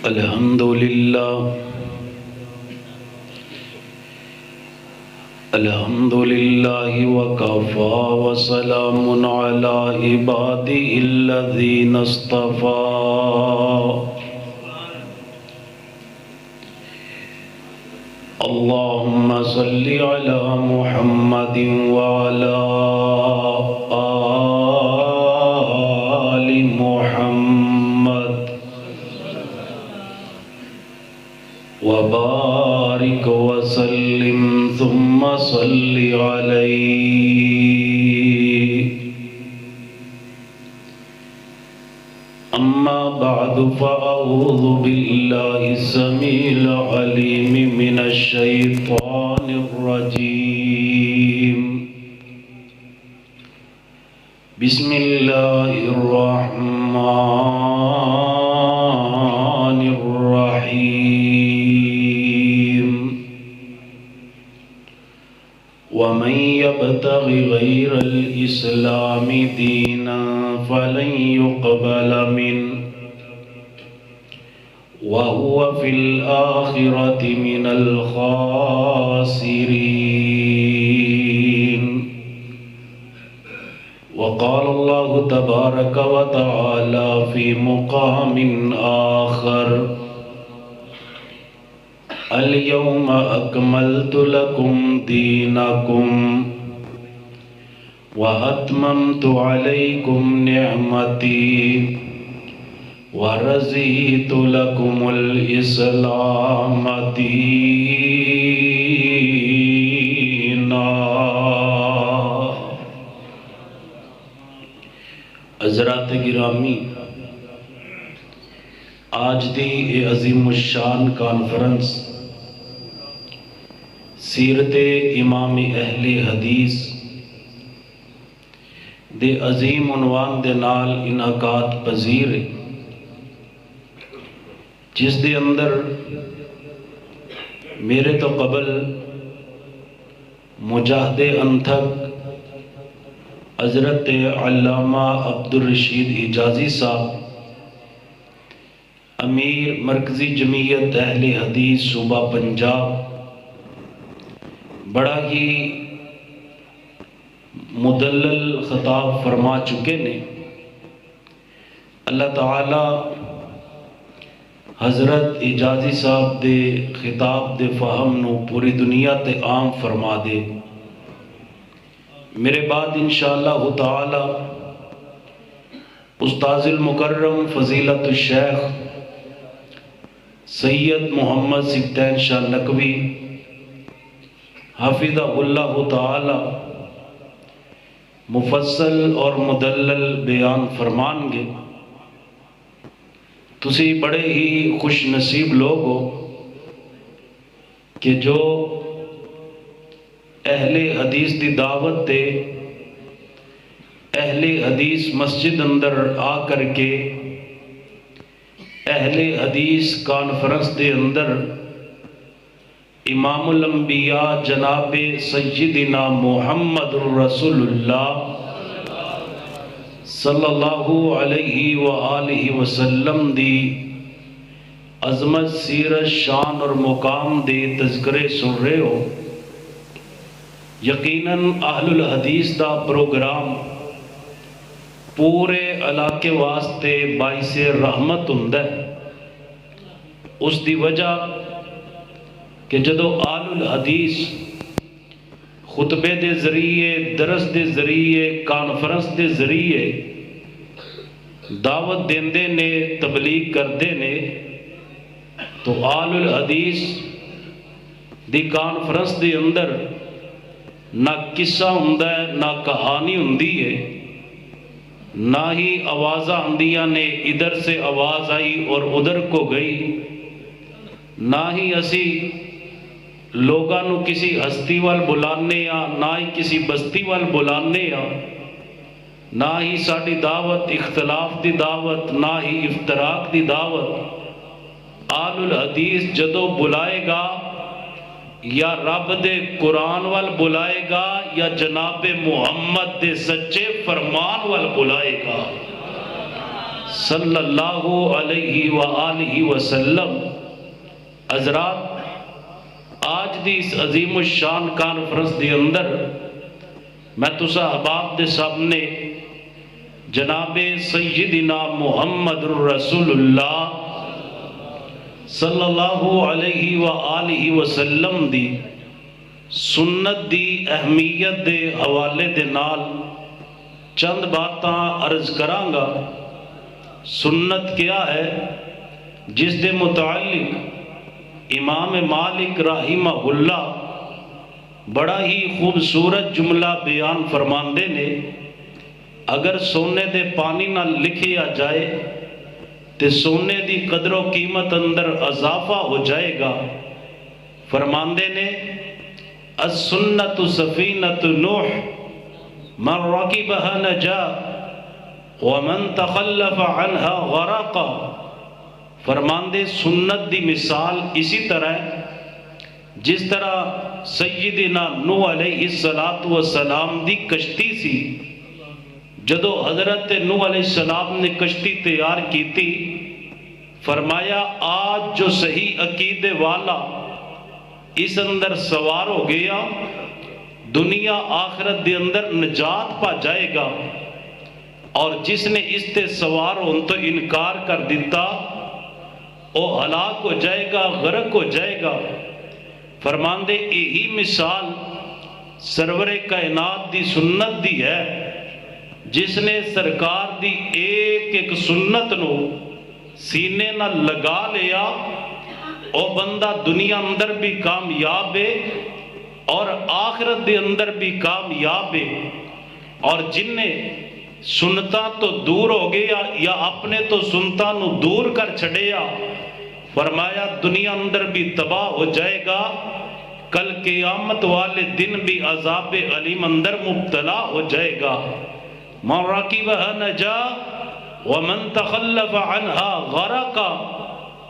الحمد لله وكفى وسلام على عباده الذين اصطفى اللهم صل على محمد وعلى آل محمد وبارك وسلم ثم صل عليه أما بعد فأعوذ بالله السميع العليم من الشيطان الرجيم بسم الله الرحمن الرحيم ومن يبتغ غير الإسلام دينا فلن يقبل منه وهو في الآخرة من الخاسرين وقال الله تبارك وتعالى في مقام آخر اليوم أكملت لكم دينكم وأتممت عليكم نعمتي ورضيت لكم الإسلام دينا. حضرات گرامی، آج دی اے عظیم الشان کانفرنس سیرت امام اہل حدیث دے عظیم عنوان دے نال انعقاد پذیر ہے، جس دے اندر میرے تو قبل مجاہد انتھک حضرت علامہ عبدالرشید حجازی صاحب امیر مرکزی جمعیت اہل حدیث صوبہ پنجاب بڑا ہی مدلل خطاب فرما چکے نے. اللہ تعالی حضرت حجازی صاحب دے خطاب دے فہم نو پوری دنیا تے عام فرما دے. میرے بعد انشاءاللہ تعالی استاذ المکرم فضیلت الشیخ سید محمد سکتین شاہ نقوی حافظہ اللہ تعالی مفصل اور مدلل بیان فرمان گے. تسی بڑے ہی خوش نصیب لوگ ہو کہ جو اہل حدیث دی دعوت تے اہل حدیث مسجد اندر آ کر کے اہل حدیث کانفرنس دے اندر امام الانبیاء جناب سیدنا محمد رسول اللہ صلی اللہ علیہ وآلہ وسلم دی عظمت سیرت شان اور مقام دے تذکرے سن رہے ہو. یقیناً اہل الحدیث دا پروگرام پورے علاقے واسطے باعث رحمت ہوندا ہے. اس دی وجہ کہ جدو اہل الحدیث خطبے دے ذریعے درس دے ذریعے کانفرنس دے ذریعے دعوت دیندے نے تبلیغ کردے نے تو اہل الحدیث دی کانفرنس دے اندر نہ قصہ ہوندا ہے نہ کہانی ہوندی ہے نہ ہی آوازاں ہوندیاں نے ادھر سے آواز آئی اور ادھر کو گئی نہ ہی اسی لوگاں نو کسی ہستی وال بلانے یا نہ ہی کسی بستی وال بلانے یا نہ ہی ساڑی دعوت اختلاف دی دعوت نہ ہی افتراق دی دعوت. آل الحدیث جدو بلائے گا یا رب دے قرآن وال بلائے گا یا جناب محمد دے سچے فرمان وال بلائے گا. صلی اللہ علیہ وآلہ وسلم۔ حضرات آج دی اس عظیم الشان کانفرنس دی اندر میں تسا احباب دے سامنے جناب سیدنا محمد رسول اللہ صلی اللہ علیہ وآلہ وسلم دی سنت دی اہمیت دے حوالے دے نال چند باتاں عرض کرانگا۔ سنت کیا ہے؟ جس دے متعلق امام مالک رحمہ اللہ بڑا ہی خوبصورت جملہ بیان فرماندے نے، اگر سونے دے پانی نہ لکھیا جائے تے سونے دی قدر و قیمت اندر اضافہ ہو جائے گا۔ فرماندے نے السنت سفینۃ نوح من رکبها نجا ومن تخلف عنها غرقا۔ فرماندے سنت دی مثال اسی طرح ہے جس طرح سیدنا نوح علیہ السلام دی کشتی سی۔ جدو حضرت نوح علیہ السلام نے کشتی تیار کی تھی، فرمایا آج جو صحیح عقیدے والا اس اندر سوار ہو گیا دنیا آخرت دے اندر نجات پا جائے گا، اور جس نے اس تے سوار ہون تو انکار کر دیتا وہ ہلاک ہو جائے گا، غرق ہو جائے گا۔ فرماندے یہی مثال سرور کائنات دی سنت دی ہے، جس نے سرکار دی ایک ایک سنت نو سینے نہ لگا لیا او بندہ دنیا اندر بھی کامیاب ہے اور آخرت دے اندر بھی کامیاب ہے۔ اور جن نے سنتا تو دور ہو گیا یا اپنے تو سنتا نو دور کر چھڑیا، فرمایا دنیا اندر بھی تباہ ہو جائے گا، کل قیامت والے دن بھی عذاب علیم اندر مبتلا ہو جائے گا۔ من رکبها نجا ومن تخلف عنها غرقا۔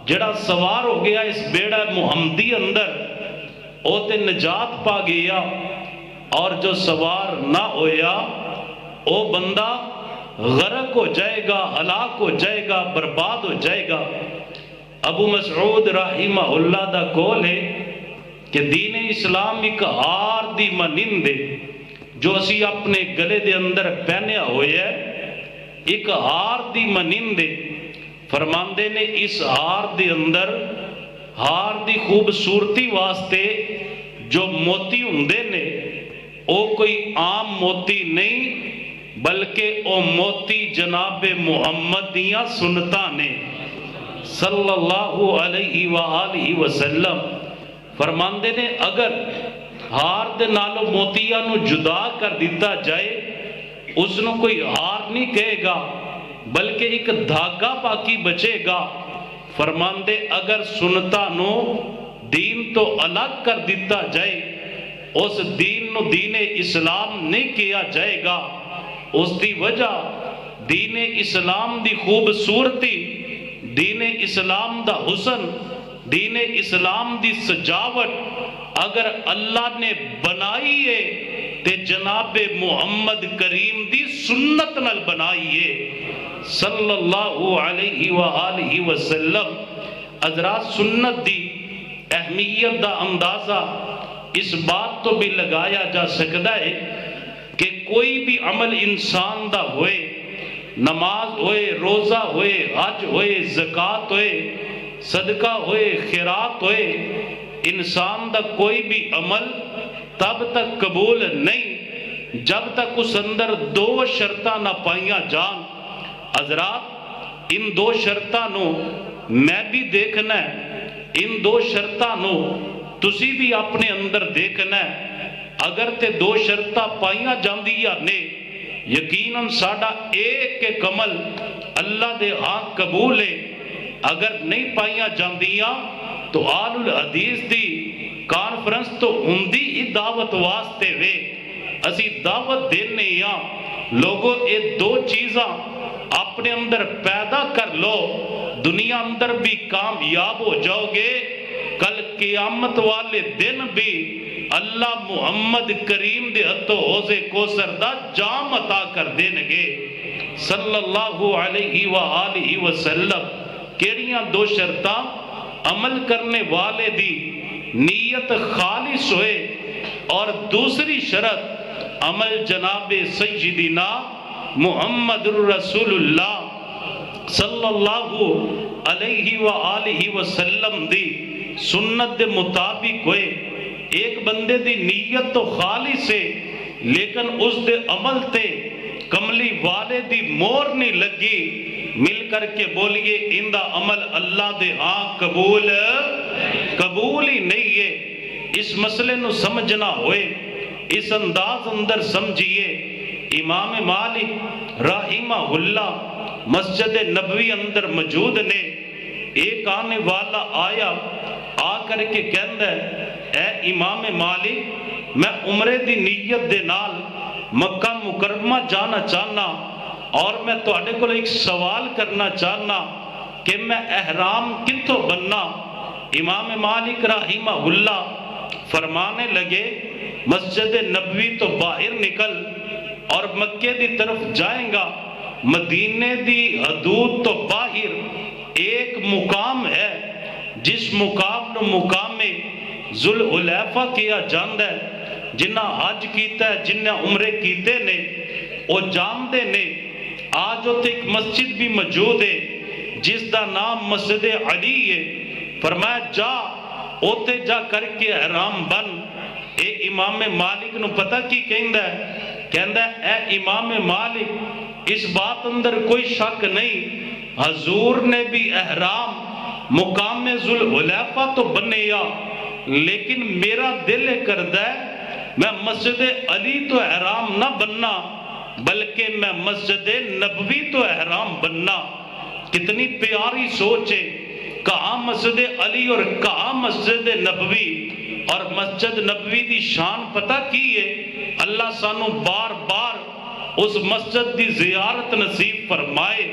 جڑا سوار ہو گیا اس بیڑا محمدی اندر او تے نجات پا گیا، اور جو سوار نہ ہویا او بندہ غرق ہو جائے گا، ہلاک ہو جائے گا، برباد ہو جائے گا۔ ابو مسعود رحمہ اللہ دا قول ہے کہ دین اسلام ایک ہار دی مانند ہے جو اسی اپنے گلے دے اندر پہنیا ہوئے ہے، ایک ہار دی مانند ہے۔ فرماندے نے اس ہار دے اندر ہار دی خوبصورتی واسطے جو موتی ہوندے نے او کوئی عام موتی نہیں بلکہ او موتی جناب محمد دیاں سنتاں نے صلی اللہ علیہ وآلہ وسلم۔ فرماندے نے اگر ہار دے نالو موتیاں نو جدا کر دیتا جائے اس نو کوئی ہار نہیں کہے گا بلکہ ایک دھاگا باقی بچے گا۔ فرماندے اگر سنتا نو دین تو الگ کر دیتا جائے اس دین نو دین اسلام نہیں کیا جائے گا۔ اس دی وجہ دین اسلام دی خوبصورتی، دین اسلام دا حسن، دین اسلام دی سجاوٹ اگر اللہ نے بنائی ہے تے جناب محمد کریم دی سنت نال بنائی ہے صلی اللہ علیہ وآلہ وسلم۔ حضرات سنت دی اہمیت دا اندازہ اس بات تو بھی لگایا جا سکتا ہے کہ کوئی بھی عمل انسان دا ہوئے، نماز ہوئے، روزہ ہوئے، حج ہوئے، زکوٰۃ ہوئے، صدقہ ہوئے، خیرات ہوئے، انسان دا کوئی بھی عمل تب تک قبول نہیں جب تک اس اندر دو شرطاں نہ پائیاں جان۔ حضرات ان دو شرطاں نو میں بھی دیکھنا ہے، ان دو شرطاں نو تسی بھی اپنے اندر دیکھنا ہے۔ اگر تے دو شرطاں پائیاں جاندیاں نے یقیناً ساڑا ایک ایک عمل اللہ دے ہاں قبول ہے۔ اگر نہیں پائیاں جاندیاں تو آل الحدیث دی کانفرنس تو ہندی ہی دعوت واسطے وے اسی دعوت دینے یا لوگوں اے دو چیزاں اپنے اندر پیدا کر لو، دنیا اندر بھی کامیاب ہو جاؤ گے، کل قیامت والے دن بھی اللہ محمد کریم دے ہتھوں حوض کوثر دا جام عطا کر دین گے صلی اللہ علیہ وآلہ وسلم کیڑیاں دو شرطاں عمل کرنے والے دی نیت خالص ہوئے، اور دوسری شرط عمل جناب سیدنا محمد الرسول اللہ صلی اللہ علیہ وآلہ وسلم دی سنت دے مطابق ہوئے۔ ایک بندے دی نیت تو خالص ہے لیکن اس دے عمل تے کملی والے دی مور نہیں لگی، مل کر کے بولیے اندہ عمل اللہ دے ہاں قبول ہی نہیں ہے۔ اس مسئلے نو سمجھنا ہوئے، اس انداز اندر سمجھئے۔ امام مالک رحمہ اللہ مسجد نبوی اندر موجود نے، ایک آنے والا آیا، آ کر کے کہندا ہے اے امام مالک میں عمرے دی نیت دے نال مکہ مکرمہ جانا چاہنا، اور میں تواڈے کو ایک سوال کرنا چاہنا کہ میں احرام کتوں بننا؟ امام مالک رحمہ اللہ فرمانے لگے مسجد نبوی تو باہر نکل اور مکے دی طرف جائیں گا، مدینے دی حدود تو باہر ایک مقام ہے جس مقام نو مقام ذوالحلیفہ کیا جاندا ہے۔ جنہ حج کیتا ہے، جنہ عمرے کیتے نے وہ جاندے نے۔ آج ہوتے ایک مسجد بھی موجود ہے جس دا نام مسجد علی ہے۔ فرمایا جا اوتے جا کر کے احرام بن۔ اے امام مالک نو پتہ کی کہندا ہے؟ کہندا ہے اے امام مالک اس بات اندر کوئی شک نہیں، حضور نے بھی احرام مقام ذوالحلیفہ تو بنیا، لیکن میرا دل کردہ ہے میں مسجد علی تو احرام نہ بننا بلکہ میں مسجد نبوی تو احرام بننا۔ کتنی پیاری سوچ ہے، کہاں مسجد علی اور کہاں مسجد نبوی، اور مسجد نبوی دی شان پتہ کی ہے؟ اللہ سانو بار بار اس مسجد دی زیارت نصیب فرمائے۔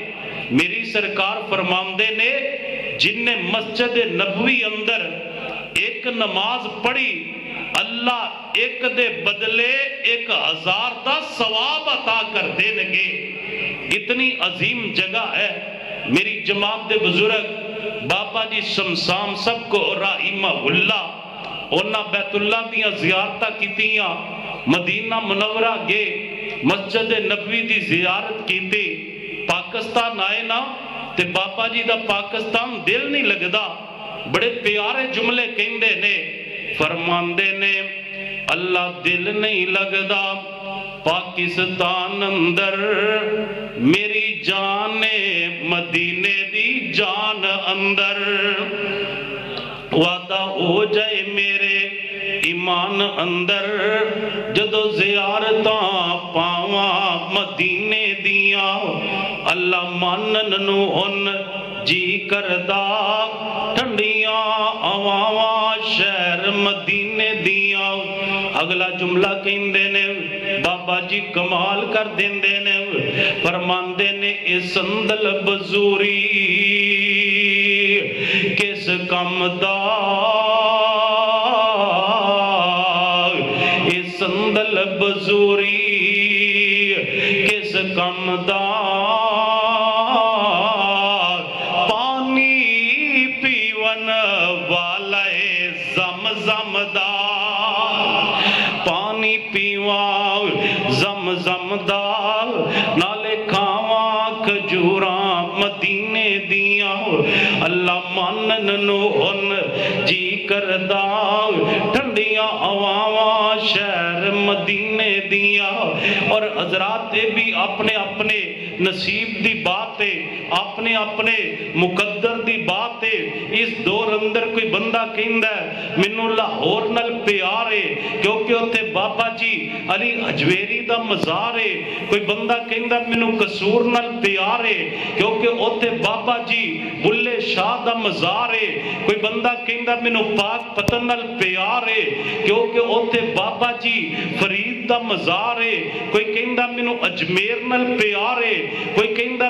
میری سرکار فرماندے نے جن نے مسجد نبوی اندر ایک نماز پڑھی اللہ ایک دے بدلے 1000 دا ثواب عطا کر دینگے۔ اتنی عظیم جگہ ہے۔ میری جماعت دے بزرگ بابا جی شمسام سب کو رحمہ اللہ انہاں بیت اللہ دیاں زیارتہ کیتیاں، مدینہ منورہ گے، مسجد نبوی دی زیارت کیتی، پاکستان آئے نا تے بابا جی دا پاکستان دل نہیں لگدا۔ بڑے پیارے جملے کہندے نے، فرماندے نے اللہ دل نہیں لگدا پاکستان اندر، میری جان مدینے دی جان اندر، وعدہ ہو جائے میرے ایمان اندر، جدو زیارتاں پاواں مدینے دیاں، اللہ مانن نو ہن جی کردہ، ٹھنڈیاں ہواواں شہر مدینے دیاں۔ اگلا جملہ کہندے نے بابا جی کمال کر دیندے نے، فرماندے نے اے سندل بزوری کس کم دا، اے سندل بزوری کس کم دا، پانی پیون والے زمزم دا، پانی پیواں زمزم دا، نالے کھاواں کھجوراں مدینے دیاں، اللہ مانن نو ہن جی کردہ، ٹھنڈیاں ہواواں شہر مدینے دیاں۔ اور حضرات بھی اپنے اپنے نصیب دی بات ہے، اپنے اپنے مقدر دی بات ہے۔ اس دور اندر کوئی بندہ کہندا ہے مینوں لاہور نال پیار ہے کیونکہ اوتھے بابا جی علی حجویری دا مزار ہے، کوئی بندہ کہندا مینوں قصور نال پیار ہے کیونکہ اوتھے بابا جی بلے شاہ دا مزار ہے، کوئی بندہ کہندا مینوں پاک پتن نال پیار ہے کیونکہ اوتھے بابا جی فرید دا مزار ہے، کوئی کہندا مینوں اجمیر نال پیار ہے، کوئی کہندا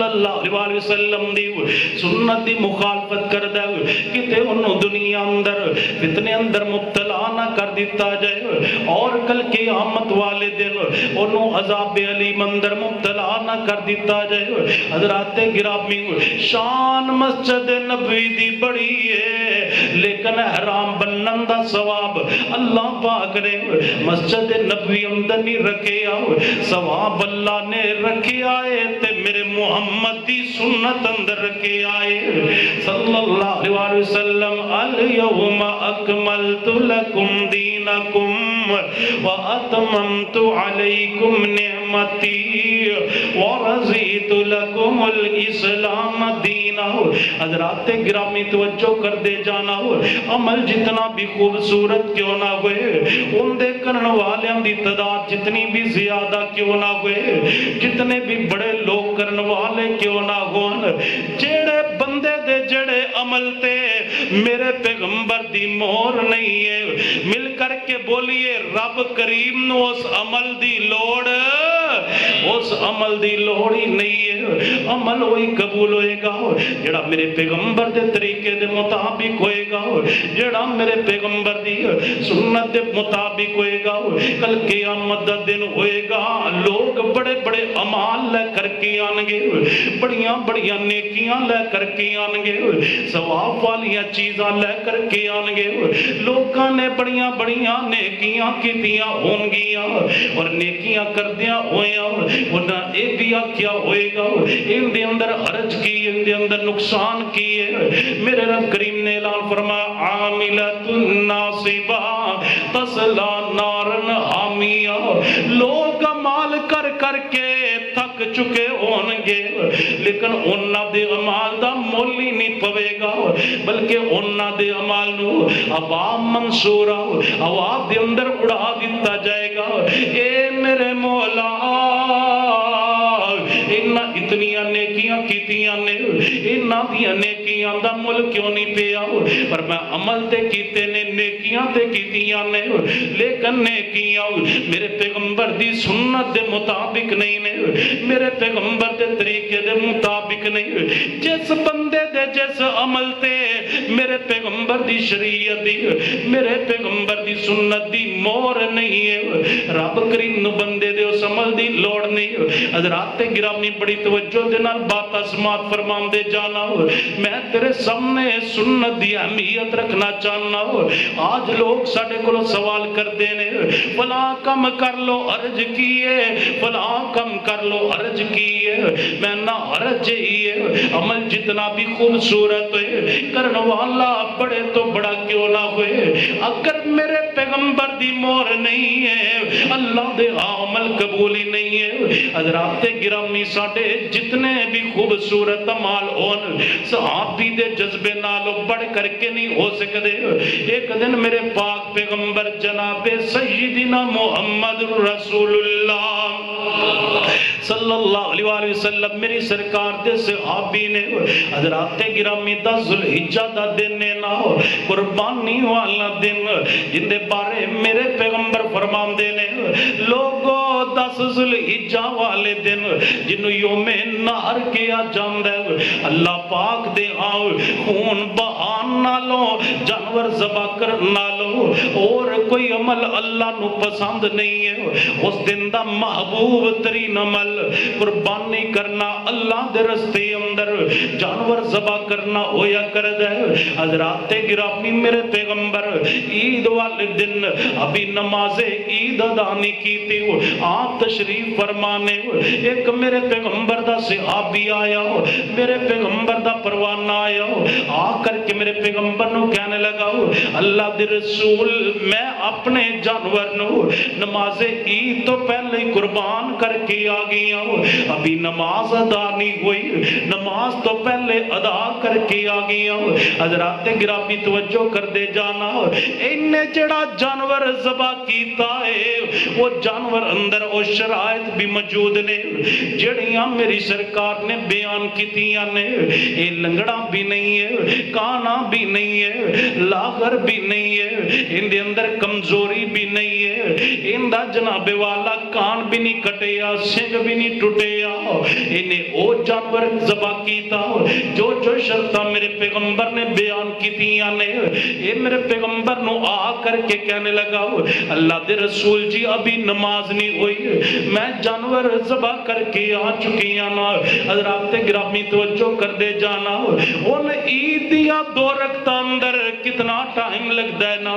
صلی اللہ علیہ وسلم دی سنت دی مخالفت کردا ہے کتے انہوں دنیا اندر فتنے اندر مبتلا نہ کر دیتا جائے اور کل قیامت والے دن انہوں عذاب علیم اندر مبتلا نہ کر دیتا جائے. حضرات گرامی شان مسجد نبوی دی بڑی ہے لیکن حرام بنن دا ثواب اللہ پاک نے مسجد نبوی اندر نہیں رکھے آؤ ثواب اللہ نے رکھے آئے تے میرے محمد دی سنت اندر رکھے آئے صلی اللہ علیہ وسلم. الیوم اکملت لکم دینکم واتممت علیکم نعمتی ورضیت لکم الاسلام دینا. حضرات گرامی توجہ کر دے جانا عمل جتنا بھی خوبصورت کیوں نہ ہوئے ان دے کرن والیاں دی تعداد جتنی بھی زیادہ کیوں نہ ہوئے جتنے بھی بڑے لوگ کرن والے کیوں نہ ہون جڑے بندے دے جڑے عمل تے میرے پیغمبر دی مہر نہیں ہے مل کر کے بولیے رب کریم نو اس عمل دی لوڑ اس عمل دی لوڑ ہی نہیں ہے. عمل وہی قبول ہوئے گا جڑا میرے پیغمبر دے طریقے دے مطابق ہوئے گا جڑا میرے پیغمبر دی سنت دے مطابق ہوئے گا. کل قیامت دا دن ہوئے گا لوگ بڑے بڑے اعمال لے کر کے آنگے بڑیاں بڑیاں نیکیاں لے کر کے آنگے ثواب والیاں چیزاں لے کر کے آنگے لوگاں نے بڑیاں بڑیاں نیکیاں کیتیاں ہونگیاں اور نیکیاں کردیاں ہویاں ورنہ اے بھی کیا ہوئے گا ان دے اندر حرج کی ان دے اندر نقصان کی ہے. میرے رب کریم نے اعلان فرمایا عاملۃ ناصبہ تصلی نارا حامیہ. لوگ عمال کر کر کے تھک چکے ہونگے لیکن انہاں دے عمال دا مول ہی نہیں پوے گا بلکہ انہاں دے عمال نو ہوا منصورہ ہوا دے اندر اڑا دیتا جائے گا. اے میرے مولا انہاں اتنیاں نیکیاں کیتیاں نے انہاں دیاں نیکیاں دا مل کیوں نہیں پیا پر میں عمل تے کیتے نے نیکیاں تے کیتیاں نے لیکن نیکیاں میرے پیغمبر دی سنت دے مطابق نہیں نے میرے پیغمبر دے طریقے دے مطابق نہیں. جس بندے دے جس عمل تے میرے پیغمبر دی شریعت دی میرے پیغمبر دی سنت دی مور نہیں ہے رب کریم نو بندے دے اس عمل دی لوڑ نہیں. حضرات گرامی بڑی توجہ دے نال بات سماعت فرمان دے جانا میں تیرے سامنے سنت دی اہمیت رکھنا چاہنا. آج لوگ ساڑھے کو سوال کر دینے فلاں کم کر لو عرض کیے فلاں کم کر لو عرض کیے میں نہ عرض ہی ہے عمل جتنا بھی خوبصورت ہے کرن والا بڑے تو بڑا کیوں نہ ہوئے اگر میرے پیغمبر دی مور نہیں ہے اللہ دے عمل قبول ہی نہیں ہے. حضرات گرامی ساڑھے جتنے بھی خوبصورت عمال ہون صحابی دے جذبے نالو بڑھ کر کے نہیں ہو سکتے. ایک دن میرے پاک پیغمبر جناب سیدنا محمد رسول اللہ صلی اللہ علیہ وسلم میری سرکار دے صحابی نے حضرات گرامی 10 ذوالحجہ دا دن نہ قربانی والا دن جن دے بارے میرے پیغمبر فرمان دینے لوگوں 10 ذوالحجہ والے دن جنہوں یوم نہر کیا جاندہ اللہ پاک دے آؤ خون بہان نہ لو جانور ذبح کر نہ لو اور کوئی عمل اللہ نو پسند نہیں ہے. اس دن دا محبوب ترین عمل قربانی کرنا اللہ دے رستے اندر جانور ذبح کرنا ہویا کرد ہے. حضرات گرامی میرے پیغمبر عید والے دن ابھی نماز عید ادا نہیں کی تھی آپ تشریف فرمانے ایک میرے پیغمبر دا صحابی آیا میرے پیغمبر دا پروانہ آیا آ کر کے میرے پیغمبر نو کہنے لگا اللہ دے رسول میں اپنے جانور نو نماز عید تو پہلے ہی قربان کر کے آ گیا ابھی نماز ادا نہیں ہوئی نماز تو پہلے ادا کر کے آ گیا. حضرات گرامی توجہ کر دے جانا انہیں جڑا جانور ذبح کیتا ہے وہ جانور اندر وہ شرائط بھی موجود نے جڑیاں میری سرکار نے بیان کیتیاں نے یہ لنگڑا بھی نہیں ہے، کانا بھی نہیں ہے، لاغر بھی نہیں ہے، ان دے اندر کمزوری بھی نہیں ہے، ان دا جناب والا کان بھی نہیں کٹیا، سنگ بھی نہیں ٹوٹیا، انہیں او جانور ذبح کیتا جو جو شرطہ میرے پیغمبر نے بیان کی تیاں نے، یہ میرے پیغمبر نو آ کر کے کہنے لگا اللہ دے رسول جی ابھی نماز نہیں ہوئی، میں جانور ذبح کر کے آ چکی نا۔ حضرات گرامی توجہ کر دے جانا، ان عید دیا 2 رکعت اندر کتنا ٹائم لگتا ہے نا،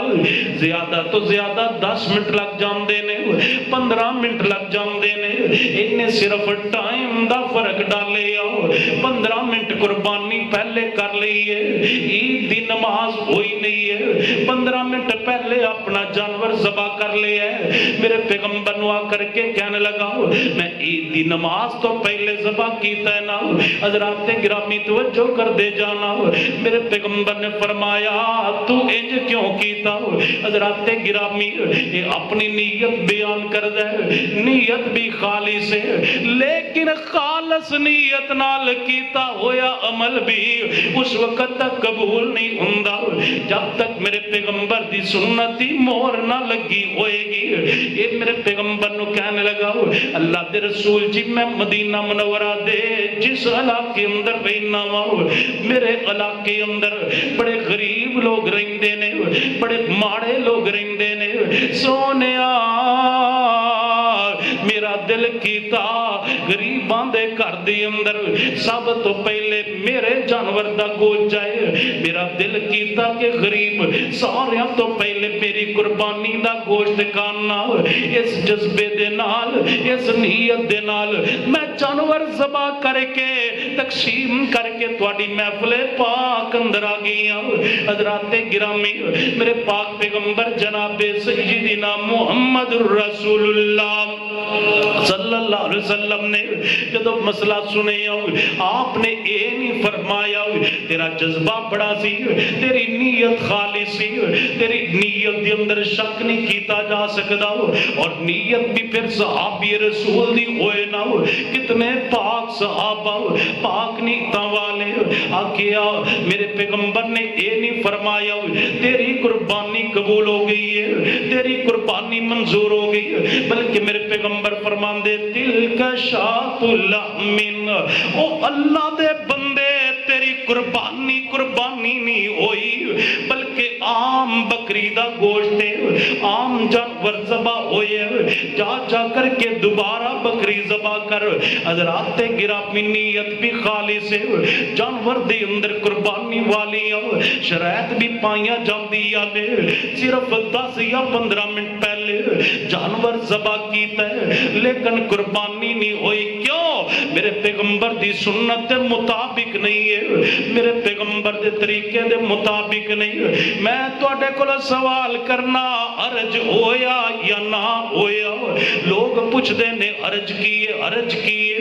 زیادہ تو زیادہ 10 منٹ لگ جاندے نے، 15 منٹ لگ جاندے نے، انہیں صرف ٹائم دا فرق ڈالے 15 منٹ قربانی پہلے کر لئیے، عید دی نماز ہوئی نہیں ہے، 15 منٹ پہلے اپنا جانور ذبح کر لیا ہے۔ میرے پیغمبر نو آ کر کے کہنے لگا میں عید دی نماز تو پہلے ذبح کیتا ہے نا۔ حضرات گرامی توجہ کر دے جانا، میرے پیغمبر نے فرمایا تو انج کیوں کیتا؟ حضرات گرامی یہ اپنی نیت بیان کر دے، نیت بھی خالص ہے لیکن خالص نیت نال کیتا ہویا عمل بھی اس وقت تک قبول نہیں ہوندا جب تک میرے پیغمبر دی سنتی مہر نہ لگی ہوئے گی۔ یہ میرے پیغمبر نو کہنے لگا اللہ دے رسول جی میں مدینہ منورہ دے جس علاقے اندر رہنا ہوں، میرے علاقے اندر بڑے غریب لوگ رہندے نے، بڑے ماڑے لوگ رہندے نے، سونیا میرا دل کیتا غریباں دے گھر دے اندر سب تو پہلے میرے جانور دا گوشت جائے، میرا دل کیتا کہ غریب ساریاں تو پہلے میری قربانی دا گوشت کھانا، اس جذبے دے نال اس نیت دے نال میں جانور ذبح کر کے تقسیم کر کے تواڈی محفل پاک اندر آ گیا۔ حضرات گرامی میرے پاک پیغمبر جناب سیدنا محمد رسول اللہ صلی اللہ علیہ وسلم نے جب مسئلہ سنے آپ نے اے نہیں فرمایا تیرا جذبہ بڑا سی، تیری نیت خالص سی، تیری نیت دے اندر شک نہیں کیتا جا سکتا، اور نیت بھی پھر صحابی رسول دی ہوئے نہ کتنے پاک صحابہ پاک نیتاں والے آکیا میرے پیغمبر نے اے نہیں فرمایا تیری قربانی قبول ہو گئی ہے، تیری قربانی منظور ہو گئی ہے، بلکہ میرے پیغمبر فرمان دے تلک شاۃ لحم، او اللہ دے بندے تیری قربانی نہیں ہوئی بلکہ عام بکری دا گوشت ہے، عام جانور ذبح ہوئے، جا کر کے دوبارہ بکری ذبح کر۔ حضرات گرامی نیت بھی خالص ہے، جانور دے اندر قربانی والی شرائط بھی پائیاں جاندیاں نے، صرف 10 یا 15 منٹ پہلے جانور ذبح کیتا ہے لیکن قربانی نہیں ہوئی، کیوں؟ میرے پیغمبر دی سنت دے مطابق نہیں ہے، میرے پیغمبر دے طریقے دے مطابق نہیں ہے۔ میں تواڈے کول سوال کرنا عرج ہویا یا نہ ہویا؟ لوگ پوچھ دے نے عرج کیے، عرج کیے،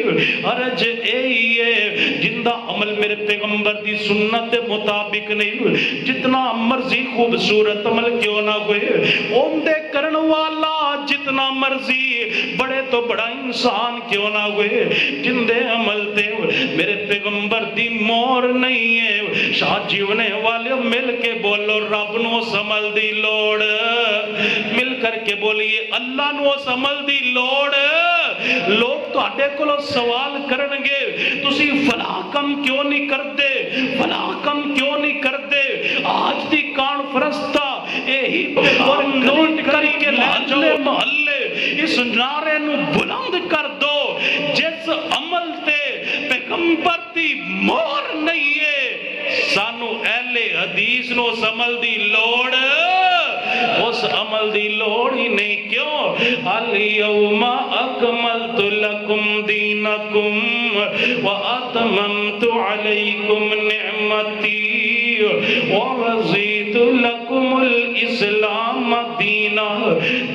عرج اے ہے جندہ عمل میرے پیغمبر دی سنت دے مطابق نہیں، جتنا مرضی خوبصورت عمل کیوں نہ ہوئے، ان دے کرن والا جتنا مرضی بڑے تو بڑا انسان کیوں نہ ہوئے، جن دے عمل تے میرے پیغمبر دی مور نہیں ہے۔ شاہ جیونے والے مل کے بولو رب نو سمل دی لوڑ، مل کر کے بولیے اللہ نو سمل دی لوڑ۔ لوگ تو آٹے کو لو سوال کرنگے تسی فلاں کم کیوں نہیں کرتے، فلاں کم کیوں نہیں کرتے؟ آج دی کانفرنس تھا یہی پیغام نوٹ کر کے لے جاؤ محلے، اس نعرے نو بلند کر دو جس عمل تے پیغمبر دی مور نہیں ہے، سانو اہل حدیث نو عمل دی لوڑ، اس عمل دی لوڑ ہی نہیں۔ کیوں؟ الیوم اکملت لکم دینکم واتممت علیکم نعمتی ورضیت لکم الاسلام دینا۔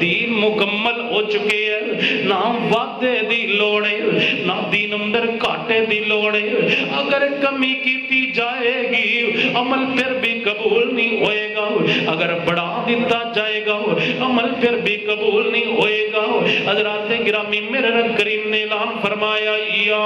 دین مکمل ہو چکے ہیں، نہ وعدے دی لوڑے نہ دین اندر کاٹے دی لوڑے، اگر کمی کیتی جائے گی عمل پھر بھی قبول نہیں ہوئے گا، اگر بڑھا دیتا جائے گا عمل پھر بھی قبول نہیں ہوئے گا۔ حضرات گرامی میرے رب کریم نے اعلان فرمایا یا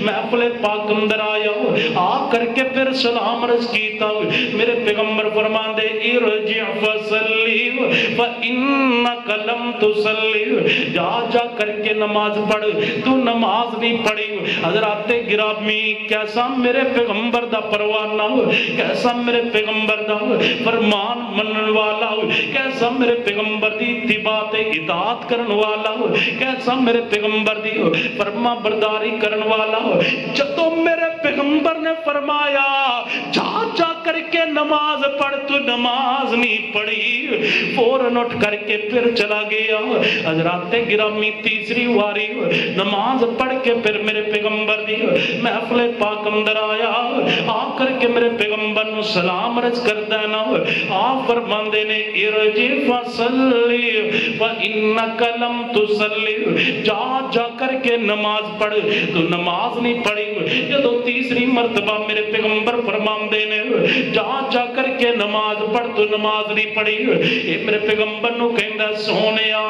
محفل پاک اندر آیا آ کر کے پھر سلام عرض کیتا میرے پیغمبر فرماندے ارجع فصلی فإنک لم تصلی جا جا کر کے نماز پڑھ تو نماز نہیں پڑھی حضرات گرامی کیسا میرے پیغمبر دا پروانہ کیسا میرے پیغمبر دا فرمان منن والا کیسا میرے پیغمبر دی اتباع اطاعت کرن والا کیسا میرے پیغمبر دی فرما برداری کرن والا جدو میرے پیغمبر نے فرمایا جا جا کر کے نماز پڑھ تو نماز نہیں پڑھی فوراً اٹھ کر کے پھر چلا گیا حضرات گرامی تیسری واری نماز پڑھ کے پھر میرے پیغمبر دی محفل پاک اندر آیا آ کر کے میرے پیغمبر نو سلام عرض کر دینا آپ فرماندے نے ارجع فصلی فإنک لم تصلی جا جا کر کے نماز پڑھ تو نماز نہیں پڑھی جدو تیسری مرتبہ میرے پیغمبر فرماندے نے جا جا کر کے نماز پڑھ تو نماز نہیں پڑھی یہ میرے پیغمبر نو کہندا سونیا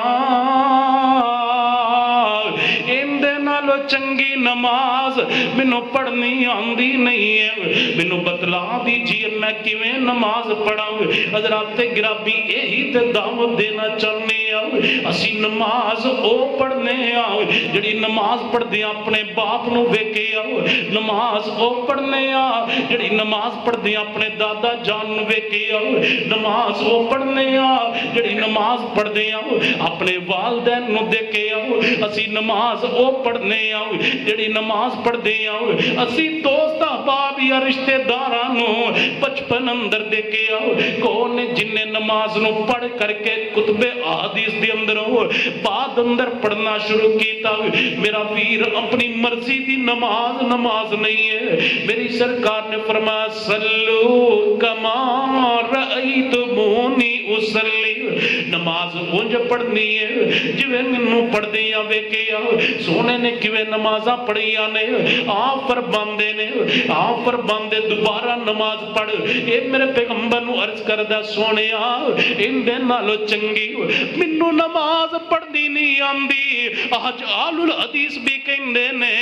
اندے نالو چنگی نماز مینوں پڑھنی آندی نہیں ہے مینوں بتلا دیجیے میں کیویں نماز پڑھاں حضرات گرامی یہی تے دعوت دینا چاہنے اسی نماز او پڑھنے جڑی نماز پڑھ دیا اپنے باپ نو ویکھے نماز او پڑھنے جڑی نماز پڑھ دیا اپنے دادا جان نو ویکھے نماز او پڑھنے جڑی نماز پڑھ دیا اپنے والدین نو دیکھے اسی نماز او پڑھنے جڑی نماز پڑھ دیا اسی دوست احباب یا رشتہ داراں نو بچپن اندر دیکھے کون جن نے نماز نو پڑھ کر کے کتب احادیث دے اندر بعد اندر پڑھنا شروع کیتا میرا ویر اپنی مرضی دی نماز نماز نہیں ہے میری سرکار نے فرمایا صلو کما رأیتمونی اصلی نماز اونج پڑھنی ہے جویں مینوں پڑھ دیا ویکھیا سونے نے کیویں نمازاں پڑھیاں نے آپ فرماندے دوبارہ نماز پڑھ اے میرے پیغمبر نو عرض کردا سونیا ان دے نالو چنگی مینوں نماز پڑھنی نہیں آندی آج آل الحدیث بھی کہندے نے